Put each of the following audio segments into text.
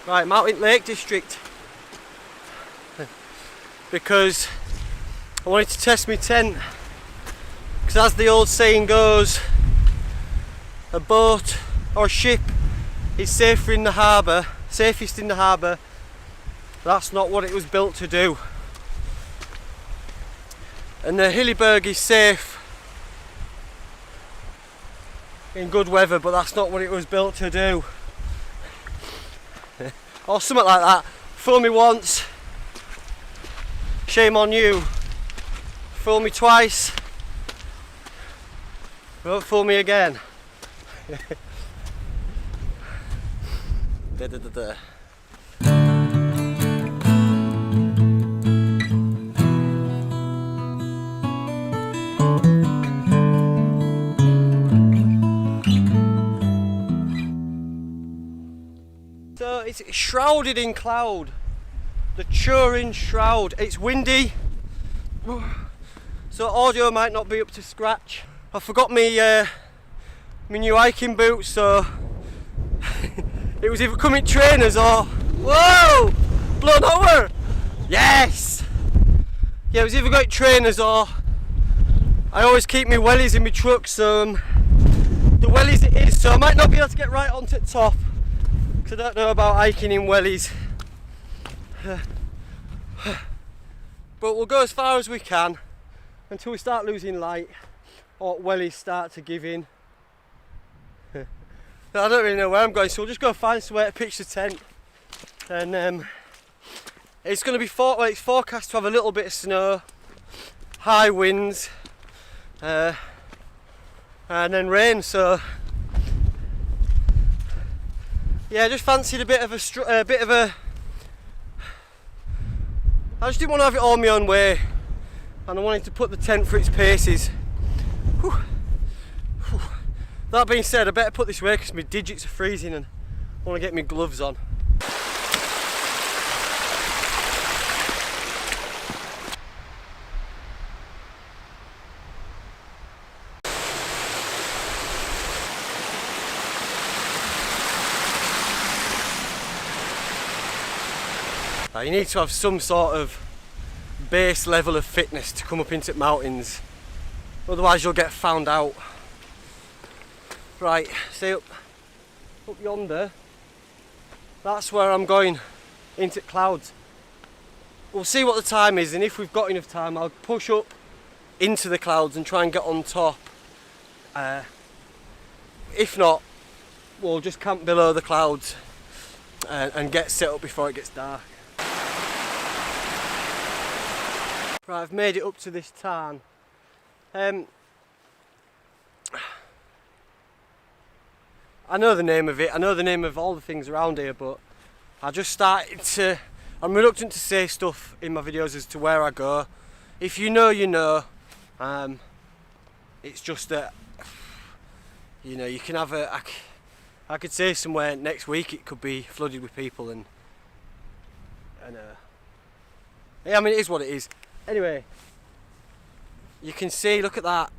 Right, Mountain Lake District. Because I wanted to test my tent. Because as the old saying goes, a boat or a ship is safer in the harbour, safest in the harbour. That's not what it was built to do. And the Hillyberg is safe in good weather, but that's not what it was built to do. Or something like that. Fool me once, shame on you. Fool me twice, don't fool me again. Da, da, da, da. So it's shrouded in cloud, the Turin shroud. It's windy, so audio might not be up to scratch. I forgot my new hiking boots, so it was either coming trainers or whoa, blown over. Yes. Yeah, it was either going trainers or I always keep my wellies in my truck, so the wellies it is. So I might not be able to get right onto the top because I don't know about hiking in wellies. But we'll go as far as we can until we start losing light or wellies start to give in. I don't really know where I'm going, so we'll just go find somewhere to pitch the tent. And it's going to be it's forecast to have a little bit of snow, high winds, and then rain. So yeah, I just fancied a bit of a. I just didn't want to have it all my own way, and I wanted to put the tent through its paces. Whew. Whew. That being said, I better put this away because my digits are freezing and I want to get my gloves on. You need to have some sort of base level of fitness to come up into the mountains, otherwise you'll get found out. Right, see up yonder, that's where I'm going, into clouds. We'll see what the time is, and if we've got enough time I'll push up into the clouds and try and get on top. If not, we'll just camp below the clouds and get set up before it gets dark. Right, I've made it up to this tarn. I know the name of it, I know the name of all the things around here, but I just started to... I'm reluctant to say stuff in my videos as to where I go. If you know, you know. It's just that, you know, you can have a... I could say somewhere next week it could be flooded with people and yeah, I mean, it is what it is. Anyway, you can see, look at that.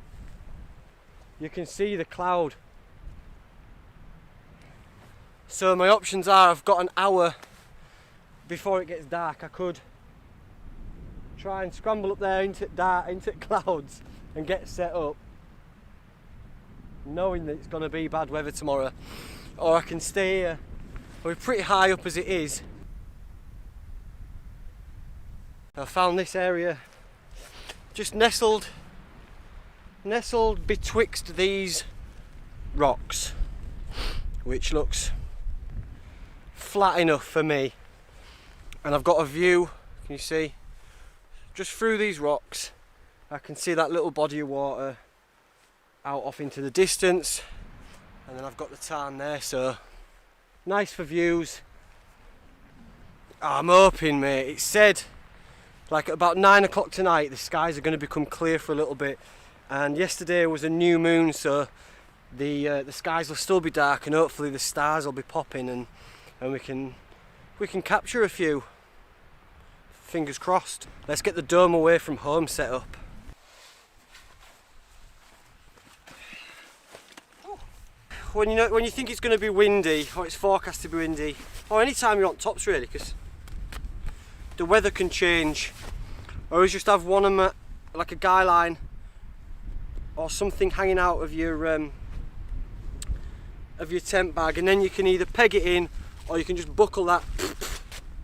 You can see the cloud. So my options are, I've got an hour before it gets dark. I could try and scramble up there into clouds and get set up, knowing that it's going to be bad weather tomorrow. Or I can stay here. We're pretty high up as it is. I found this area just nestled betwixt these rocks, which looks flat enough for me, and I've got a view, can you see, just through these rocks. I can see that little body of water out off into the distance, and then I've got the tarn there, so nice for views. I'm hoping, mate, it said like at about 9 o'clock tonight the skies are going to become clear for a little bit, and yesterday was a new moon, so the skies will still be dark and hopefully the stars will be popping and we can capture a few. Fingers crossed. Let's get the dome away from home set up. when you think it's going to be windy, or it's forecast to be windy, or any time you're on tops really, because the weather can change. Always just have one of them, like a guy line or something hanging out of your tent bag, and then you can either peg it in or you can just buckle that.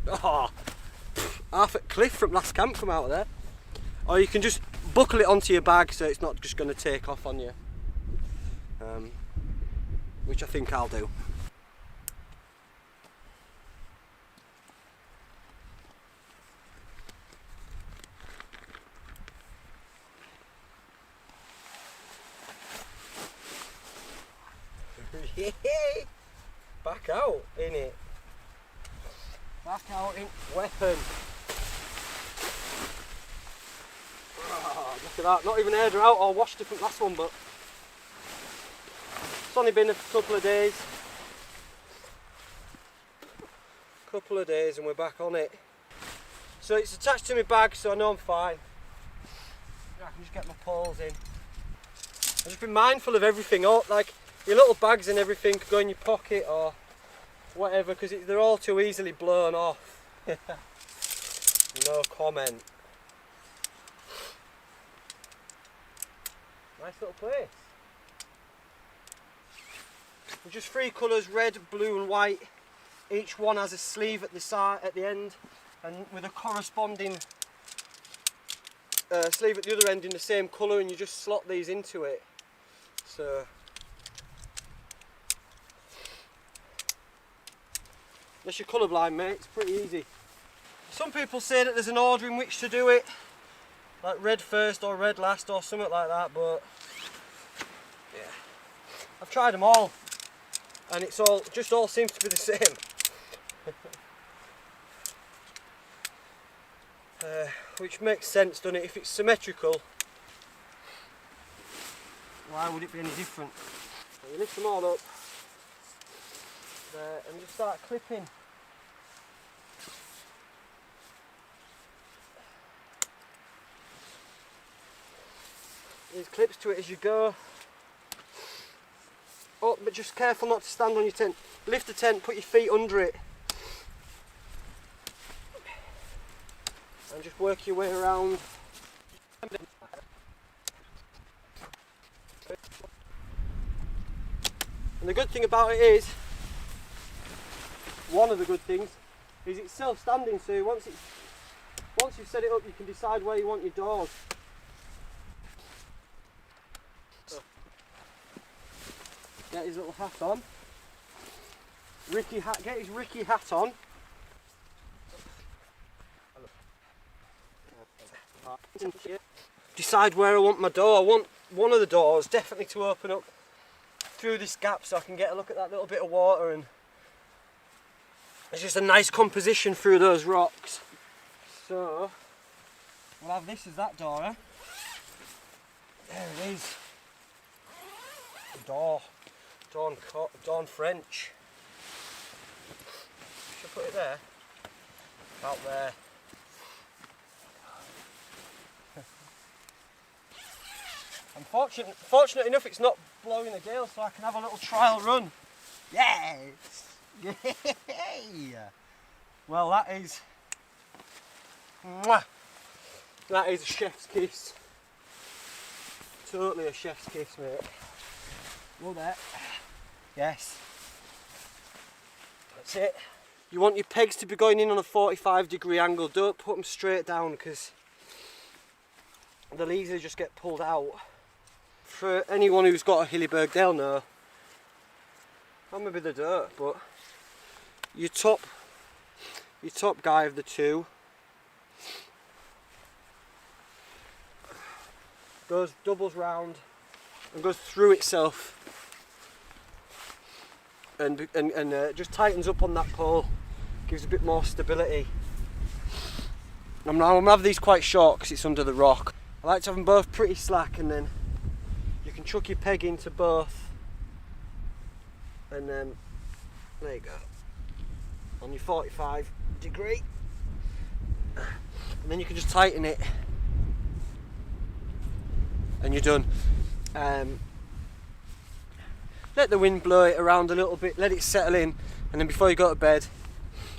Oh, half a cliff from last camp come out of there. Or you can just buckle it onto your bag so it's not just going to take off on you, which I think I'll do. Back out in it. Back out in weapon. Oh, look at that. Not even aired her out or washed her from the last one, but it's only been a couple of days. And we're back on it. So it's attached to my bag, so I know I'm fine. I can just get my poles in. I've just been mindful of everything. Like your little bags and everything could go in your pocket or whatever, because they're all too easily blown off. No comment. Nice little place. With just 3 colours, red, blue and white. Each one has a sleeve at the side, at the end, and with a corresponding sleeve at the other end in the same colour, and you just slot these into it. So unless you're colourblind, mate, it's pretty easy. Some people say that there's an order in which to do it, like red first or red last or something like that, but yeah, I've tried them all and it's all seems to be the same. Which makes sense, doesn't it? If it's symmetrical, why would it be any different? So you lift them all up there and just start clipping. These clips to it as you go. Oh, but just careful not to stand on your tent. Lift the tent, put your feet under it. And just work your way around. And the good thing about it is, one of the good things, is it's self-standing, so once you've set it up, you can decide where you want your doors. Get his little hat on. Get his Ricky hat on. Decide where I want my door. I want one of the doors definitely to open up through this gap so I can get a look at that little bit of water, and it's just a nice composition through those rocks. So we'll have this as that door, eh? There it is. Door. Dawn French. Should I put it there? Out there. I'm fortunate enough it's not blowing a gale, so I can have a little trial run. Yes! Yay! Well, that is a chef's kiss. Totally a chef's kiss, mate. Well, there. Yes. That's it. You want your pegs to be going in on a 45-degree angle. Don't put them straight down because they'll easily just get pulled out. For anyone who's got a Hillyberg, they'll know. Or maybe they don't, but your top guy of the two doubles round and goes through itself, and just tightens up on that pole, gives a bit more stability. I'm going to have these quite short because it's under the rock. I like to have them both pretty slack, and then you can chuck your peg into both, and then there you go, on your 45 degree, and then you can just tighten it and you're done. let the wind blow it around a little bit, let it settle in, and then before you go to bed,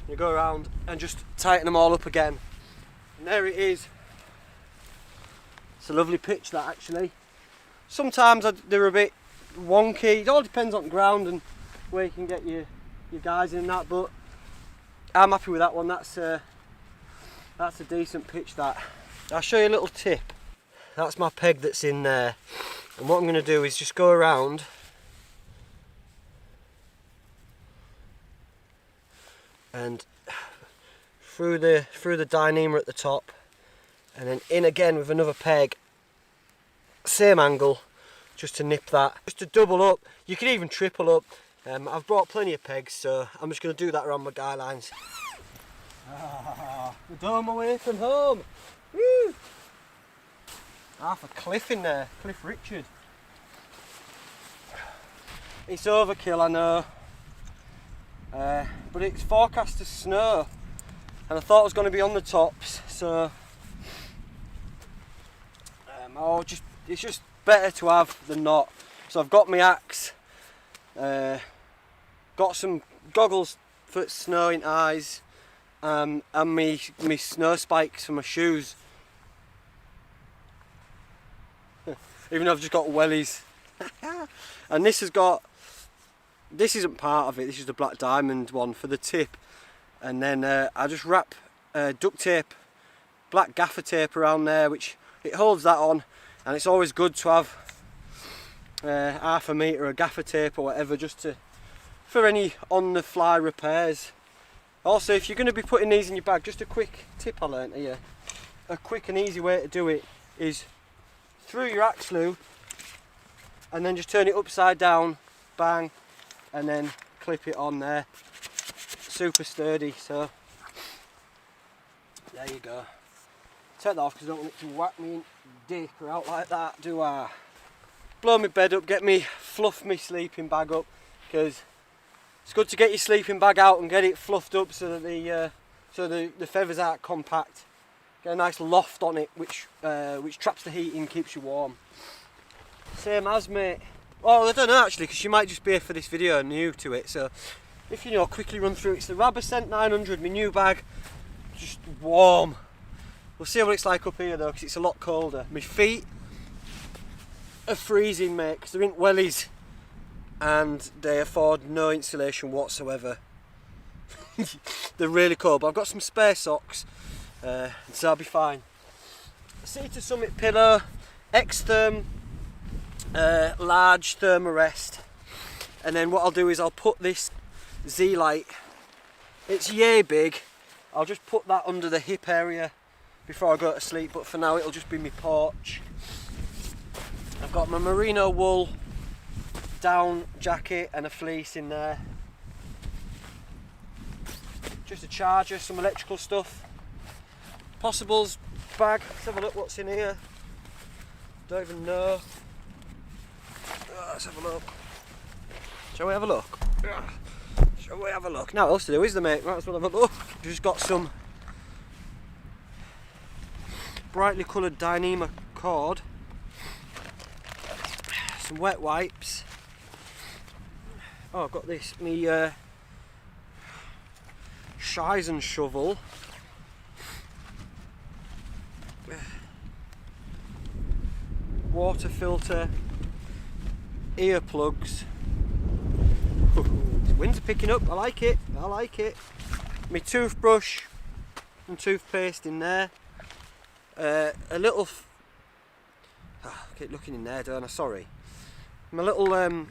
you go around and just tighten them all up again. And there it is. It's a lovely pitch, that, actually. Sometimes they're a bit wonky. It all depends on the ground and where you can get your guys in and that, but I'm happy with that one. That's a decent pitch, that. I'll show you a little tip. That's my peg that's in there, and what I'm going to do is just go around and through the dyneema at the top, and then in again with another peg, same angle, just to nip that, just to double up. You can even triple up. I've brought plenty of pegs, so I'm just going to do that around my guy lines. The dome away from home. Woo! Half a cliff in there, Cliff Richard. It's overkill, I know, but it's forecast to snow, and I thought it was going to be on the tops, so it's just better to have than not. So I've got my axe, got some goggles for snowing eyes, and me snow spikes for my shoes. Even though I've just got wellies. And this isn't part of it, this is the black diamond one for the tip. And then I just wrap duct tape, black gaffer tape around there, which it holds that on. And it's always good to have half a metre of gaffer tape or whatever, just for any on the fly repairs. Also, if you're going to be putting these in your bag, just a quick tip I learnt here. A quick and easy way to do it is through your axe loop, and then just turn it upside down, bang, and then clip it on there. Super sturdy, so there you go. Take that off because I don't want it to whack me in dick or out like that, do I? Blow my bed up, fluff my sleeping bag up, because it's good to get your sleeping bag out and get it fluffed up so that the feathers aren't compact. Get a nice loft on it, which traps the heat and keeps you warm. Same as, mate. Well, I don't know actually, because you might just be here for this video new to it. So if you know, quickly run through. It's the Rabascent 900, my new bag, just warm. We'll see what it's like up here though, because it's a lot colder. My feet are freezing, mate, because they're in wellies and they afford no insulation whatsoever. They're really cold, but I've got some spare socks. So I'll be fine. Seater Summit pillow, X-Therm, large thermarest, and then what I'll do is I'll put this Z-Light, it's yay big, I'll just put that under the hip area before I go to sleep, but for now it'll just be my porch. I've got my merino wool down jacket and a fleece in there, just a charger, some electrical stuff. Possibles bag, let's have a look what's in here. Don't even know. Let's have a look. Shall we have a look? Shall we have a look? Now what else to do is there, mate? Might as well have a look. Just got some brightly coloured Dyneema cord, some wet wipes. Oh, I've got this, me shies and shovel. Water filter, earplugs. The winds are picking up, I like it, I like it. My toothbrush and toothpaste in there. A little, I keep looking in there, don't I? Sorry. My little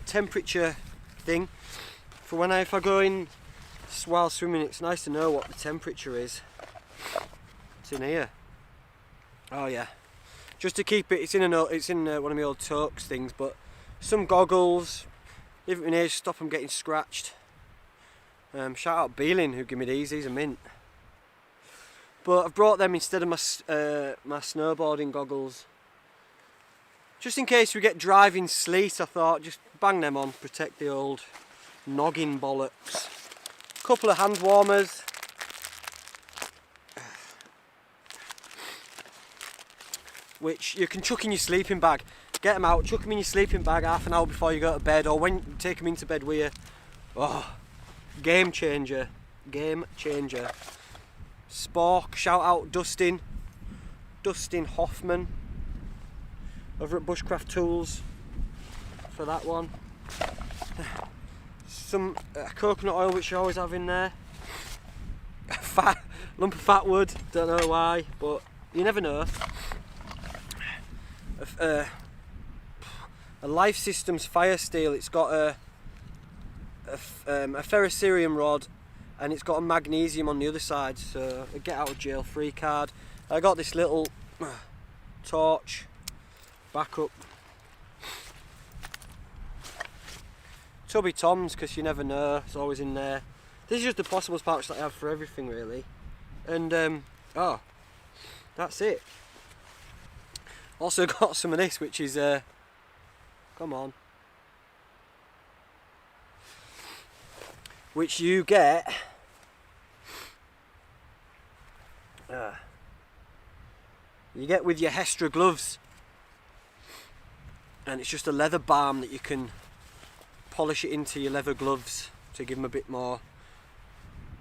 temperature thing for when if I go in while swimming, it's nice to know what the temperature is. It's in here. Oh yeah. Just to keep it, it's in one of my old Tokes things, but some goggles, leave it in here, stop them getting scratched. Shout out Beeling who gave me these are mint. But I've brought them instead of my snowboarding goggles. Just in case we get driving sleet, I thought just bang them on, protect the old noggin bollocks. Couple of hand warmers. Which you can chuck in your sleeping bag. get them out, chuck them in your sleeping bag half an hour before you go to bed, or when you take them into bed with you. Oh, game changer, game changer. Spork, shout out Dustin Hoffman over at Bushcraft Tools for that one. Some coconut oil, which you always have in there. A lump of fat wood, don't know why, but you never know. A Life Systems fire steel. It's got a ferrocerium rod, and it's got a magnesium on the other side, so a get out of jail free card. I got this little torch backup. Tubby Toms, because you never know, it's always in there. This is just the possibles pouch that I have for everything really. And oh, that's it. Also got some of this, which is come on, which you get with your Hestra gloves, and it's just a leather balm that you can polish it into your leather gloves to give them a bit more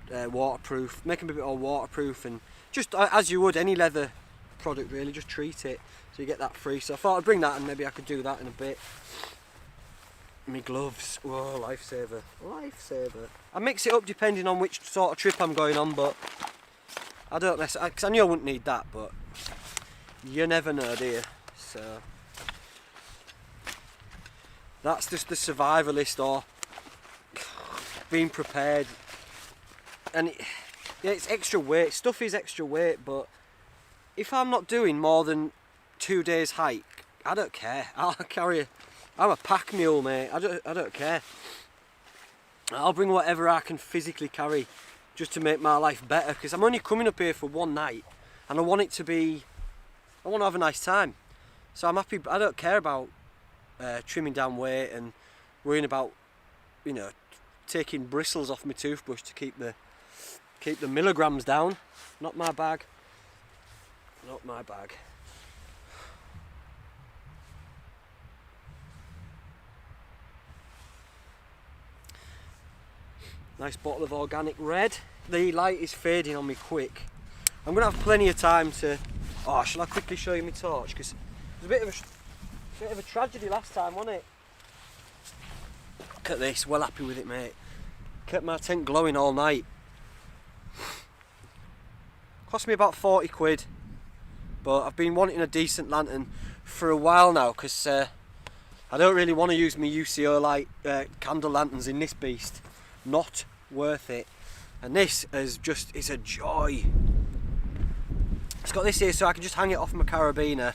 waterproof, make them a bit more waterproof, and just as you would any leather product really, just treat it so you get that free. So I thought I'd bring that, and maybe I could do that in a bit. Me gloves, whoa, lifesaver, lifesaver. I mix it up depending on which sort of trip I'm going on, but I don't mess, because I knew I wouldn't need that, but you never know, do you? So that's just the survivalist, or being prepared. And yeah, it's extra weight, stuff is extra weight, but if I'm not doing more than 2 days hike, I don't care. I'm a pack mule, mate. I don't care. I'll bring whatever I can physically carry just to make my life better, because I'm only coming up here for one night, and I want to have a nice time. So I'm happy. I don't care about trimming down weight and worrying about, you know, taking bristles off my toothbrush to keep the milligrams down. Not my bag. Not my bag. Nice bottle of organic red. The light is fading on me quick. I'm going to have plenty of time to... Oh, shall I quickly show you my torch? Because it was a bit of a tragedy last time, wasn't it? Look at this, well happy with it, mate. Kept my tent glowing all night. Cost me about 40 quid. But I've been wanting a decent lantern for a while now, because I don't really want to use my UCO light candle lanterns in this beast. Not worth it. And this is just, it's a joy. It's got this here so I can just hang it off my carabiner.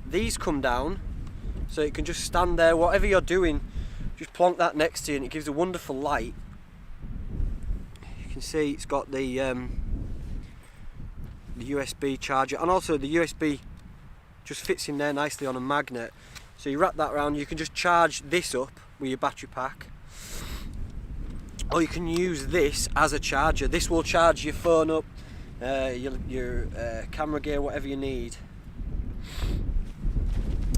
These come down so it can just stand there, whatever you're doing, just plonk that next to you, and it gives a wonderful light. You can see it's got the USB charger, and also the USB just fits in there nicely on a magnet. So you wrap that around, you can just charge this up with your battery pack, or you can use this as a charger. This will charge your phone up, your camera gear, whatever you need.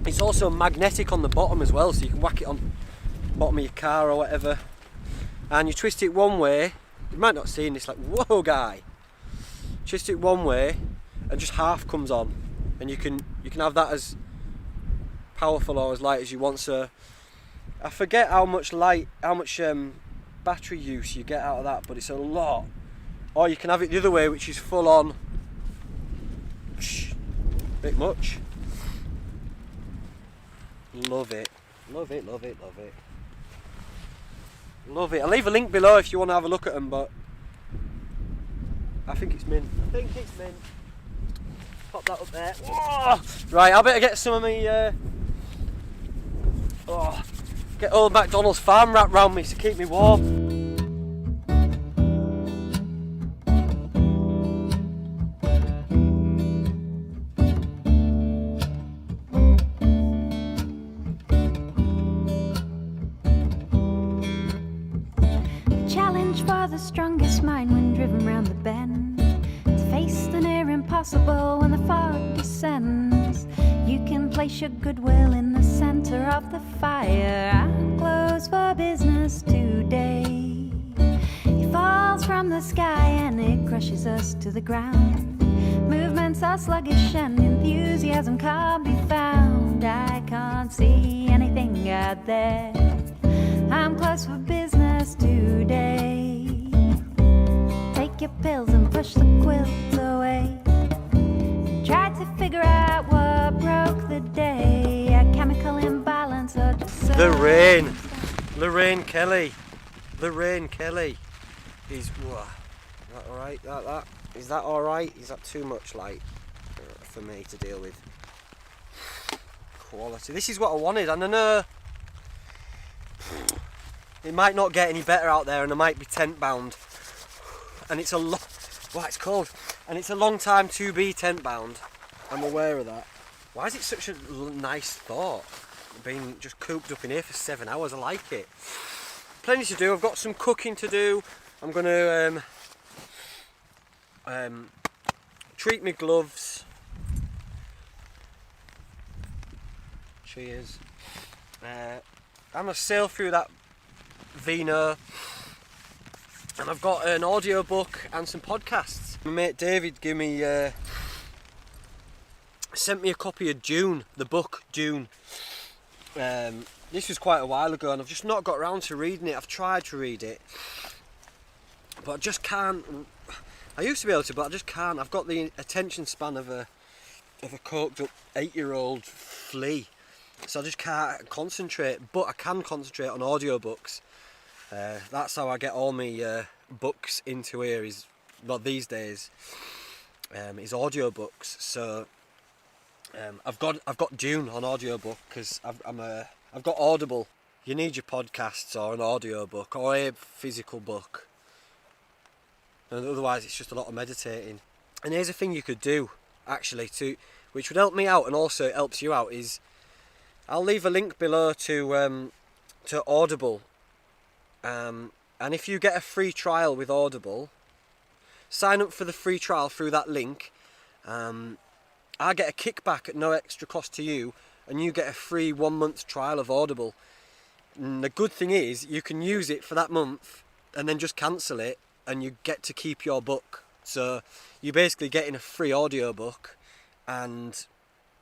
It's also magnetic on the bottom as well, so you can whack it on the bottom of your car or whatever, and you twist it one way. You might not see this, like, whoa guy, twist it one way and just half comes on, and you can have that as powerful or as light as you want. So I forget how much battery use you get out of that, but it's a lot. Or you can have it the other way, which is full on. Bit much. Love it. Love it, love it, love it. Love it. I'll leave a link below if you want to have a look at them, but I think it's mint. I think it's mint. Pop that up there. Whoa! Right, I better get some of me get old McDonald's farm wrapped round me to keep me warm. Challenge for the strongest mind when driven round the bend, to face the near impossible impossible when the fog descends. You can place your goodwill in the center of the fire. I'm closed for business today. He falls from the sky and it crushes us to the ground. Movements are sluggish and enthusiasm can't be found. I can't see anything out there. I'm closed for business today. Take your pills and push the quilt away. Try to figure out what broke the day. A chemical imbalance or just Lorraine Kelly is that alright? That is that alright? Is that too much light for me to deal with? Quality. This is what I wanted, and I know it might not get any better out there, and I might be tent bound. And it's a it's cold, and it's a long time to be tent bound. I'm aware of that. Why is it such a nice thought? Being just cooped up in here for 7 hours, I like it. Plenty to do. I've got some cooking to do. I'm gonna treat my gloves. Cheers. I'm gonna sail through that Vino, and I've got an audio book and some podcasts. My mate David sent me a copy of Dune, the book Dune. This was quite a while ago, and I've just not got around to reading it. I've tried to read it, but I just can't. I used to be able to, but I just can't. I've got the attention span of a coked up 8-year-old flea, so I just can't concentrate. But I can concentrate on audiobooks. That's how I get all my books into here. Is not these days. Is audiobooks. So I've got Dune on audiobook because I've got Audible. You need your podcasts or an audiobook or a physical book. And otherwise it's just a lot of meditating. And here's a thing you could do actually which would help me out and also it helps you out, is I'll leave a link below to Audible. And if you get a free trial with Audible, sign up for the free trial through that link. I get a kickback at no extra cost to you, and you get a free 1 month trial of Audible. And the good thing is you can use it for that month and then just cancel it, and you get to keep your book. So you're basically getting a free audiobook, and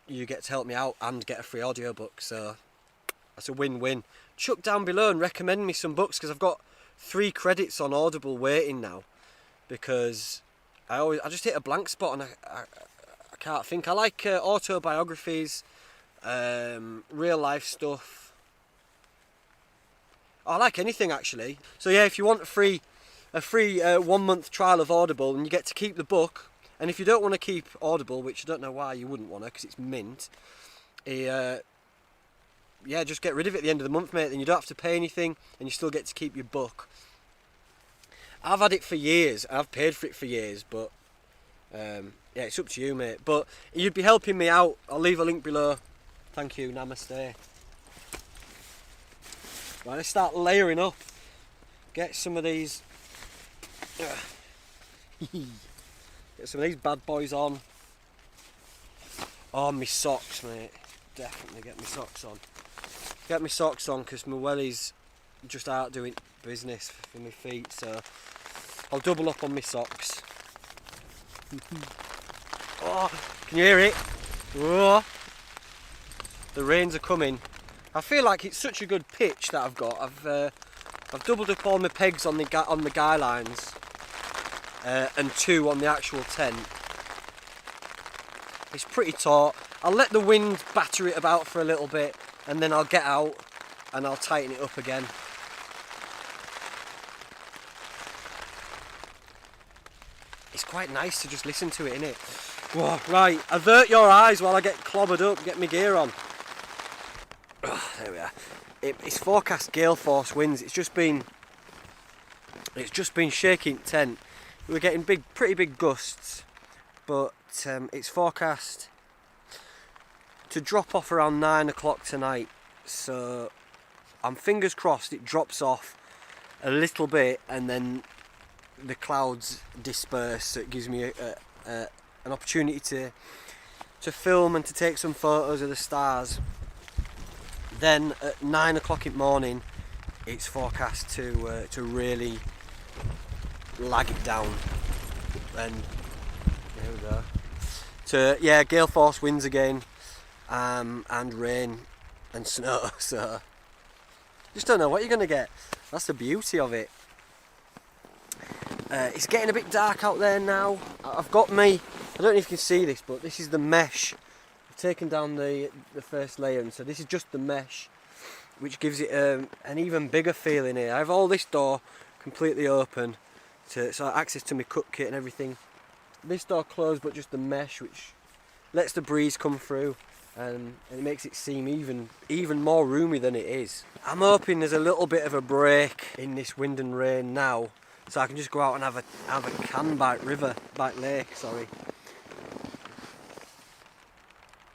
you get to help me out and get a free audiobook. So that's a win-win. Chuck down below and recommend me some books, because I've got 3 credits on Audible waiting now, because I just hit a blank spot and I can't think. I like autobiographies, real life stuff. I like anything actually. So yeah, if you want a free 1 month trial of Audible, and you get to keep the book, and if you don't want to keep Audible, which I don't know why you wouldn't want to, because it's mint, yeah, just get rid of it at the end of the month, mate. Then you don't have to pay anything, and you still get to keep your book. I've had it for years. I've paid for it for years, but yeah, it's up to you, mate. But you'd be helping me out. I'll leave a link below. Thank you. Namaste. Right, let's start layering up. Get some of these. Get some of these bad boys on. Oh, my socks, mate. Definitely get my socks on. Get my socks on, because my wellies just out doing business for my feet. So I'll double up on my socks. Oh, can you hear it? Oh, the rains are coming. I feel like it's such a good pitch that I've got. I've doubled up all my pegs on the guy lines, and 2 on the actual tent. It's pretty taut. I'll let the wind batter it about for a little bit, and then I'll get out and I'll tighten it up again. It's quite nice to just listen to it, isn't it? Whoa, right, avert your eyes while I get clobbered up, get my gear on. Oh, there we are. It's forecast gale force winds. It's just been shaking the tent. We're getting pretty big gusts, but it's forecast to drop off around 9 o'clock tonight. So I'm fingers crossed it drops off a little bit and then the clouds disperse, so it gives me an opportunity to film and to take some photos of the stars. Then at 9 o'clock in the morning, it's forecast to really lag it down. And there we go. Yeah, gale force winds again, and rain and snow. So just don't know what you're gonna get. That's the beauty of it. It's getting a bit dark out there now. I've got me. I don't know if you can see this, but this is the mesh. I've taken down the first layer, and so this is just the mesh, which gives it an even bigger feeling here. I have all this door completely open, so access to my cut kit and everything. This door closed, but just the mesh, which lets the breeze come through, and it makes it seem even more roomy than it is. I'm hoping there's a little bit of a break in this wind and rain now, so I can just go out and have a Canbite lake. Sorry.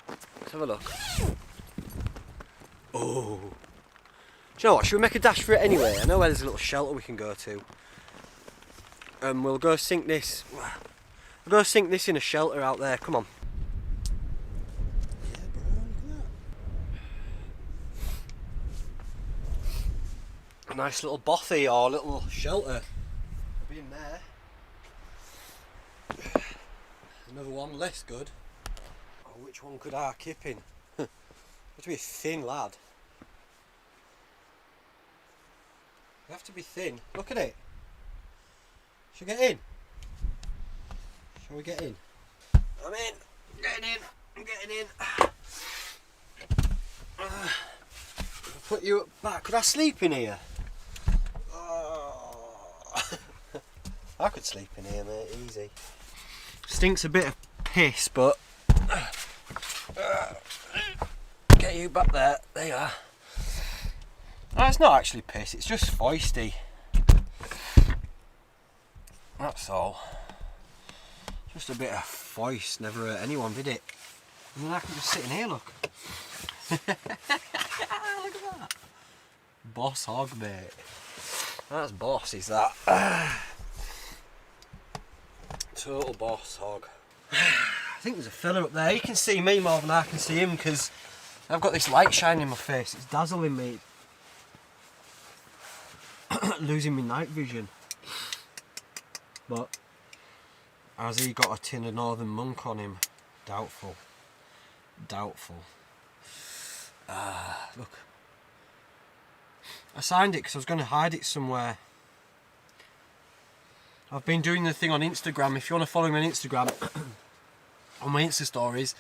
Let's have a look. Oh. Do you know what? Should we make a dash for it anyway? I know where there's a little shelter we can go to. We'll go sink this. We'll go sink this in a shelter out there. Come on. Yeah, bro, look at that. A nice little bothy or little shelter. Be in there. Another one less good. Oh, which one could I keep in? Got to be a thin lad. You have to be thin. Look at it. Shall we get in? Shall we get in? I'm in. I'm getting in. I'm getting in. I'll put you up back. Could I sleep in here? Oh. I could sleep in here, mate. Easy. Stinks a bit of piss, but get you back there. There you are. No, it's not actually piss. It's just foisty. That's all. Just a bit of foist. Never hurt anyone, did it? And then I can just sit in here. Look. Look at that. Boss hog, mate. That's boss, is that? Total boss hog. I think there's a fella up there. He can see me more than I can see him because I've got this light shining in my face. It's dazzling me. Losing my night vision. But has he got a tin of Northern Monk on him? Doubtful. Doubtful. Look. I signed it because I was going to hide it somewhere. I've been doing the thing on Instagram. If you want to follow me on Instagram, on my Insta stories,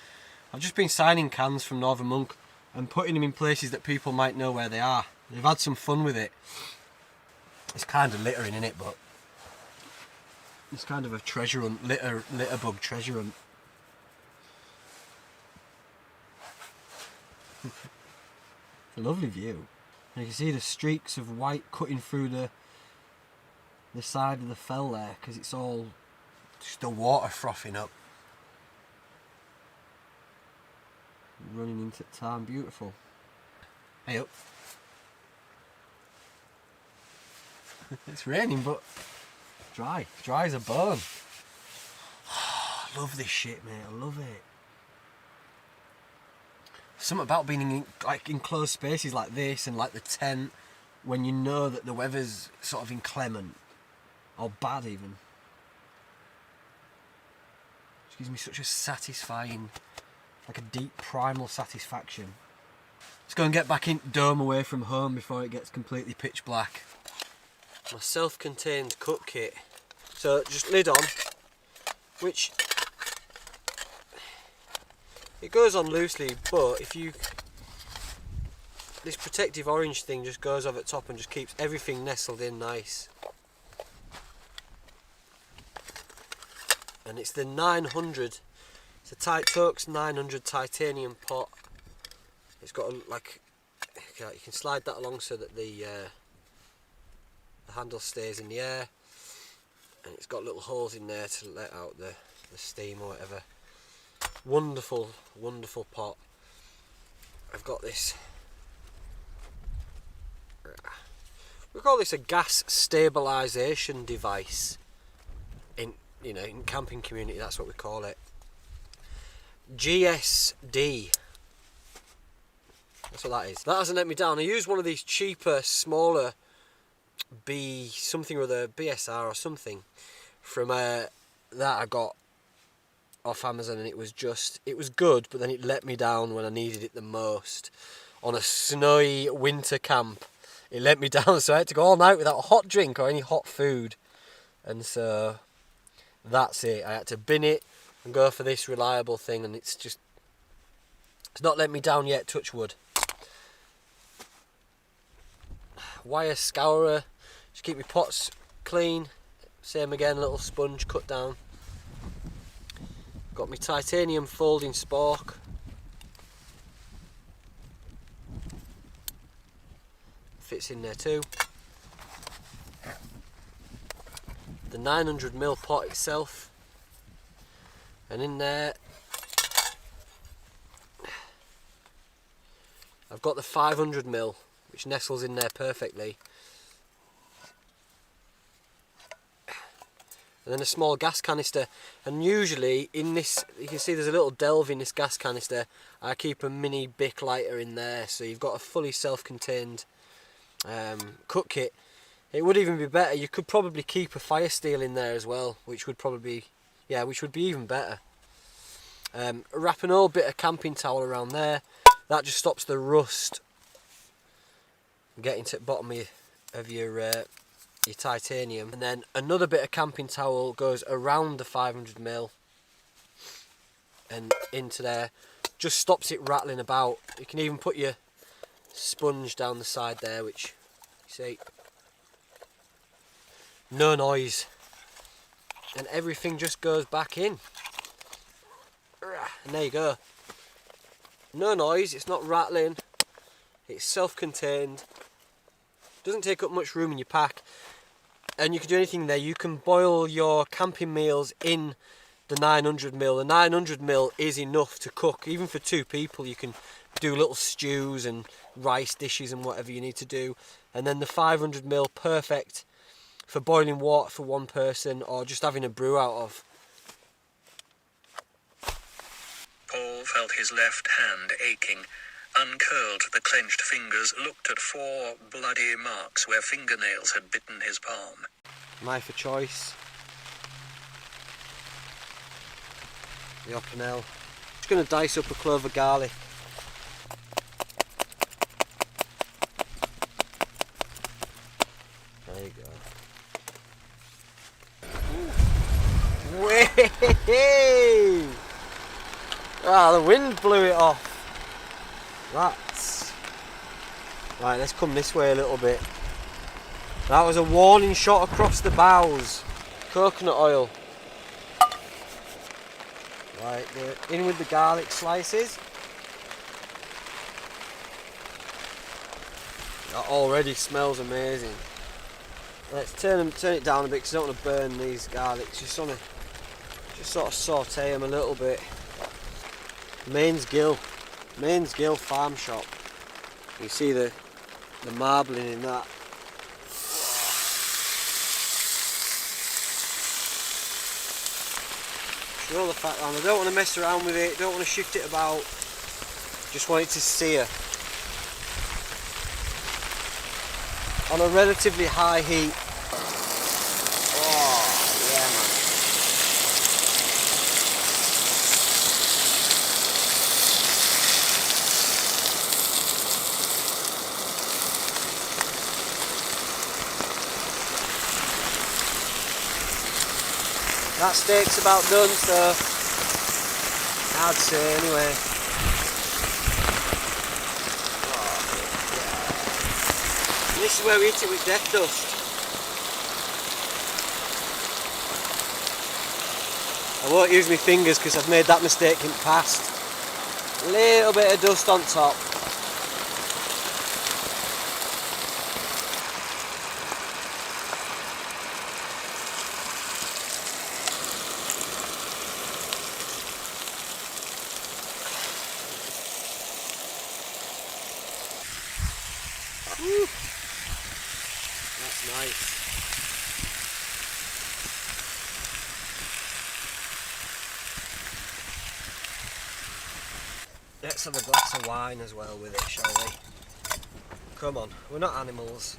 I've just been signing cans from Northern Monk and putting them in places that people might know where they are. They've had some fun with it. It's kind of littering in it, but it's kind of a treasure hunt, litter bug treasure hunt. It's a lovely view. And you can see the streaks of white cutting through the side of the fell there, because it's all just the water frothing up. Running into town, beautiful. Hey up. It's raining, but dry as a bone. I love this shit, mate. I love it. Something about being in like enclosed spaces like this and like the tent when you know that the weather's sort of inclement or bad even. It gives me such a satisfying, like a deep primal satisfaction. Let's go and get back in dome away from home before it gets completely pitch black. My self-contained cut kit. So just lid on, which it goes on loosely, but if you, this protective orange thing just goes over the top and just keeps everything nestled in nice. And it's the 900, it's a Titox 900 titanium pot. It's got a, like, you can slide that along so that the handle stays in the air, and it's got little holes in there to let out the steam or whatever. Wonderful, wonderful pot. I've got this, we call this a gas stabilisation device in, you know, in camping community, that's what we call it. GSD. That's what that is. That hasn't let me down. I used one of these cheaper, smaller B something or other, BSR or something, from that I got off Amazon, and it was good, but then it let me down when I needed it the most. On a snowy winter camp, it let me down, so I had to go all night without a hot drink or any hot food. And so that's it. I had to bin it and go for this reliable thing, and it's not let me down yet, touch wood. Wire scourer, just keep my pots clean. Same again, little sponge cut down. Got my titanium folding spork. Fits in there too. The 900ml pot itself, and in there I've got the 500ml, which nestles in there perfectly, and then a small gas canister. And usually in this, you can see there's a little delve in this gas canister. I keep a mini Bic lighter in there, so you've got a fully self-contained cook kit. It would even be better, you could probably keep a fire steel in there as well, which would be even better. Wrap an old bit of camping towel around there. That just stops the rust getting to the bottom of your titanium. And then another bit of camping towel goes around the 500ml and into there, just stops it rattling about. You can even put your sponge down the side there, which you see, no noise, and everything just goes back in, and there you go. No noise, it's not rattling, it's self-contained, doesn't take up much room in your pack, and you can do anything there. You can boil your camping meals in the 900ml. The 900ml is enough to cook, even for 2 people. You can do little stews and rice dishes and whatever you need to do, and then the 500ml, perfect for boiling water for 1 person or just having a brew out of. Paul felt his left hand aching, uncurled the clenched fingers, looked at 4 bloody marks where fingernails had bitten his palm. Knife of choice. The Opinel. Just going to dice up a clove of garlic. There you go. Way! Ah, the wind blew it off. That's... Right, let's come this way a little bit. That was a warning shot across the bows. Coconut oil. Right, in with the garlic slices. That already smells amazing. Let's turn it down a bit because I don't want to burn these garlics. Just sort of saute them a little bit. Gale farm shop. You see the marbling in that. Roll the fat down. I don't want to mess around with it. Don't want to shift it about. Just want it to sear on a relatively high heat. Oh, yeah, man. That steak's about done, so I'd say anyway. Oh, yeah. This is where we eat it with death dust. I won't use my fingers because I've made that mistake in the past. A little bit of dust on top. Woo. That's nice. Let's have a glass of wine as well with it, shall we? Come on, we're not animals.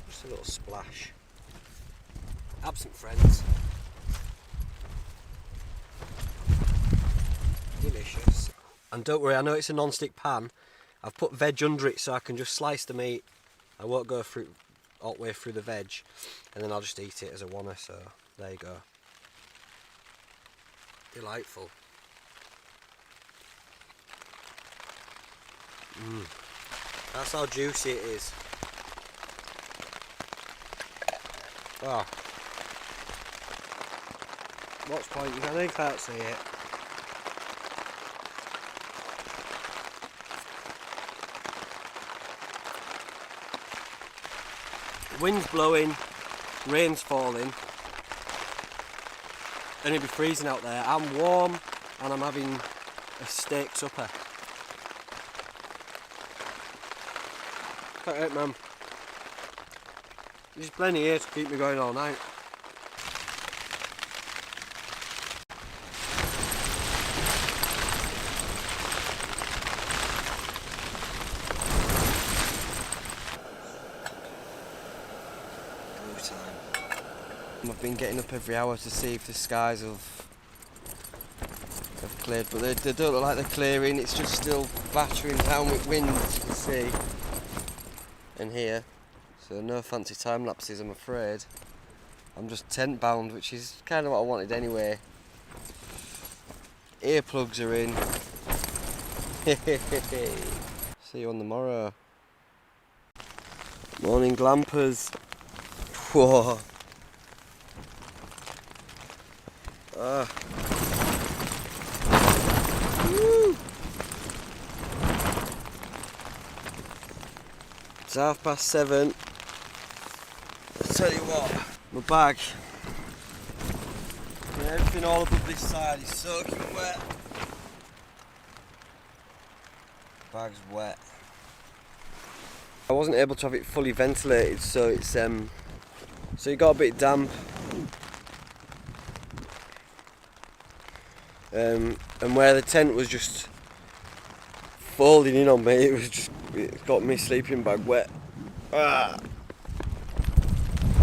Just a little splash. Absent friends. Delicious. And don't worry, I know it's a non-stick pan. I've put veg under it so I can just slice the meat. I won't go through all the way through the veg, and then I'll just eat it as a wanna, so there you go. Delightful. That's how juicy it is. Oh. Watch point, I know you can't see it. Wind's blowing, rain's falling, and it'll be freezing out there. I'm warm and I'm having a steak supper. Can't wait, man. There's plenty here to keep me going all night. I've been getting up every hour to see if the skies have cleared, but they don't look like they're clearing. It's just still battering down with wind, as you can see. And here, so no fancy time lapses, I'm afraid. I'm just tent bound, which is kind of what I wanted anyway. Earplugs are in. See you on the morrow. Morning glampers. Whoa. Woo. It's 7:30. I'll tell you what, my bag, and everything all above this side is soaking wet. Bag's wet. I wasn't able to have it fully ventilated, so it's so it got a bit damp. And where the tent was just folding in on me, it got me sleeping bag wet. Ah.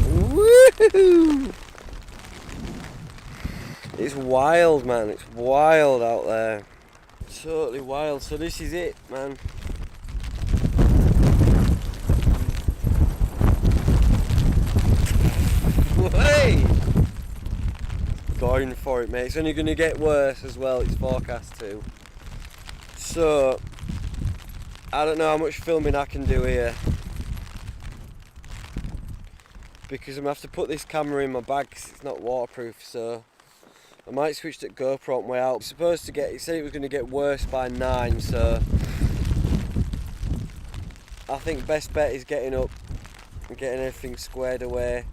Woohoo! It's wild, man. It's wild out there. Totally wild. So this is it, man. Hey! Going for it, mate. It's only going to get worse as well, it's forecast to. So, I don't know how much filming I can do here, because I'm going to have to put this camera in my bag because it's not waterproof, so I might switch to GoPro on the way out. It's supposed to get, it said it was going to get worse by 9, so I think best bet is getting up and getting everything squared away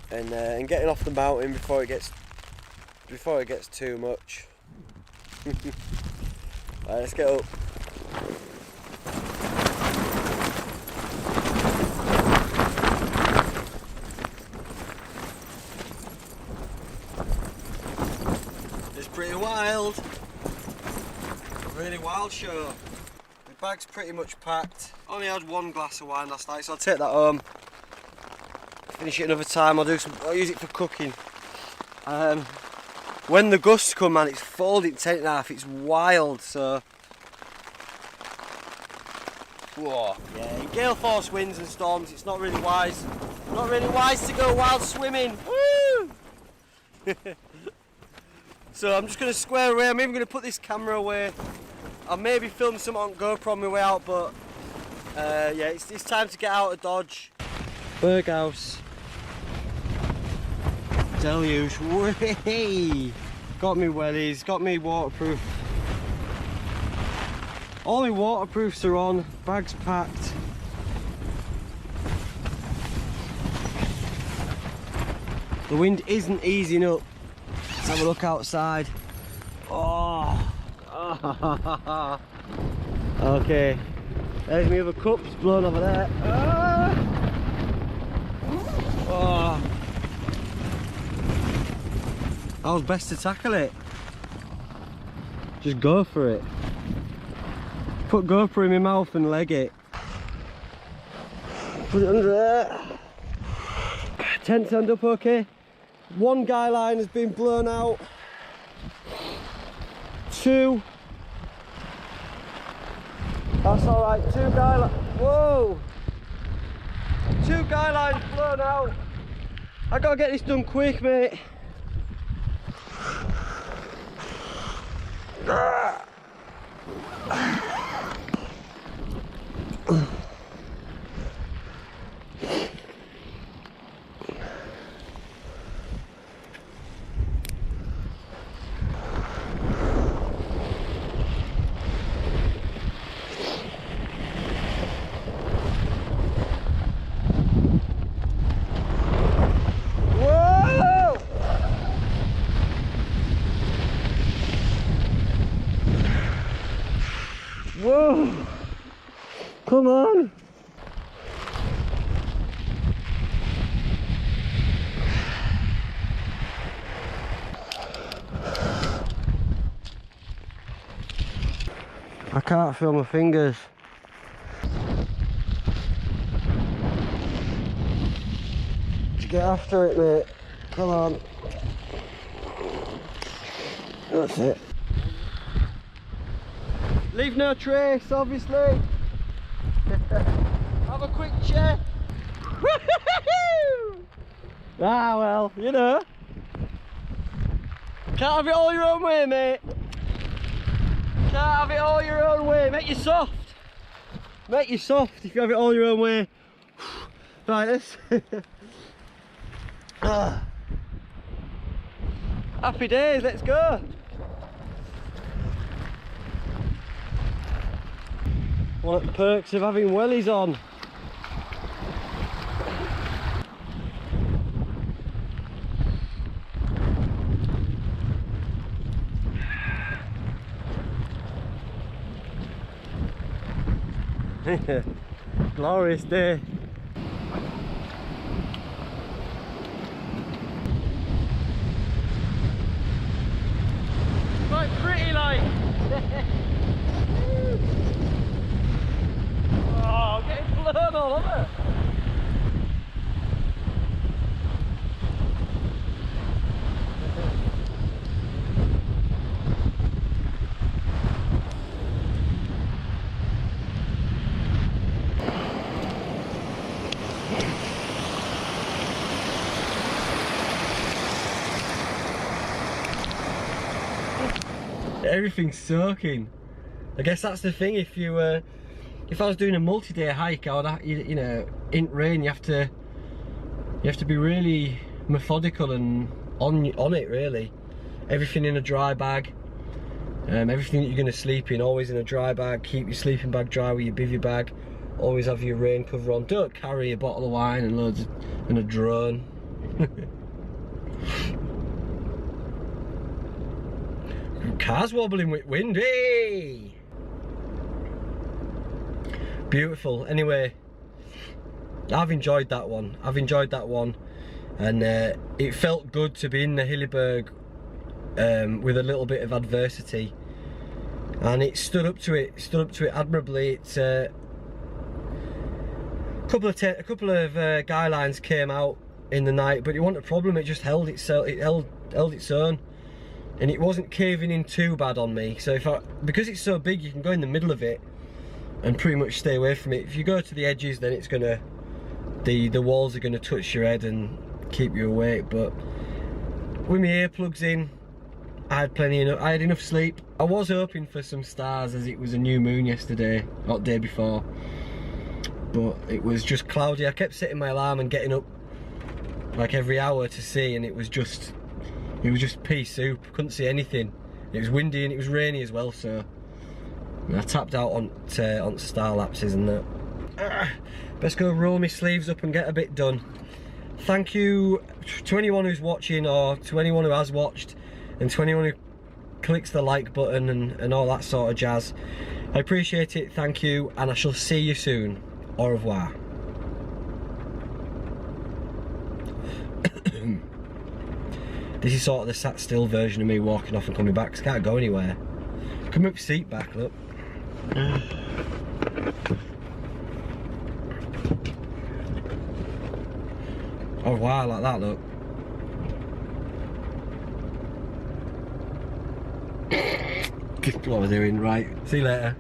and getting off the mountain before it gets too much. Alright, let's get up. It's pretty wild. A really wild show. The bag's pretty much packed. Only had one glass of wine last night, so I'll take that home. Finish it another time. I'll use it for cooking. When the gusts come, man, it's folding tent in half. It's wild. So, whoa, yeah. In gale force winds and storms, it's not really wise. Not really wise to go wild swimming. Woo! So I'm just gonna square away. I'm even gonna put this camera away. I'll maybe film some on GoPro on my way out, but yeah, it's time to get out of Dodge. Berghouse. Deluge. Way! Got me wellies, got me waterproof. All my waterproofs are on, bags packed. The wind isn't easing up. Let's have a look outside. Oh! Okay. There's my other cups blown over there. Oh! How's best to tackle it? Just go for it. Put GoPro in my mouth and leg it. Put it under there. Tent's end up okay. One guy line has been blown out. Two. That's alright, two guy lines. Whoa! Two guy lines blown out. I gotta get this done quick, mate. Whoa! Come on! I can't feel my fingers. Let's get after it, mate. Come on. That's it. Leave no trace, obviously. Have a quick check. Ah, well, you know. Can't have it all your own way, mate. Can't have it all your own way. Make you soft. Make you soft if you have it all your own way. Right, this. Happy days, let's go. One of the perks of having wellies on. Glorious day. Quite pretty like. Oh, getting blown all over. Everything's soaking. I guess that's the thing. If you, if I was doing a multi-day hike, I would, you know, in rain, you have to be really methodical and on it really. Everything in a dry bag. Everything that you're going to sleep in, always in a dry bag. Keep your sleeping bag dry with your bivvy bag. Always have your rain cover on. Don't carry a bottle of wine and loads and a drone. Car's wobbling with wind, hey! Beautiful. Anyway, I've enjoyed that one. And it felt good to be in the Hilleberg with a little bit of adversity, and it stood up to it. Admirably. It's a couple of guy lines came out in the night, but it wasn't a problem. It just held itself. It held its own. And it wasn't caving in too bad on me. So because it's so big, you can go in the middle of it and pretty much stay away from it. If you go to the edges, then it's gonna, the walls are gonna touch your head and keep you awake. But with my earplugs in, I had enough sleep. I was hoping for some stars, as it was a new moon yesterday, not day before. But it was just cloudy. I kept setting my alarm and getting up like every hour to see, and it was just pea soup. Couldn't see anything. It was windy and it was rainy as well, so I tapped out onto star lapses and that. Best go roll my sleeves up and get a bit done. Thank you to anyone who's watching, or to anyone who has watched, and to anyone who clicks the like button and all that sort of jazz. I appreciate it, thank you, and I shall see you soon. Au revoir. This is sort of the sat still version of me walking off and coming back, 'cause I can't go anywhere. Can move the seat back, look. Oh wow, like that, look. Guess what I was doing, right. See you later.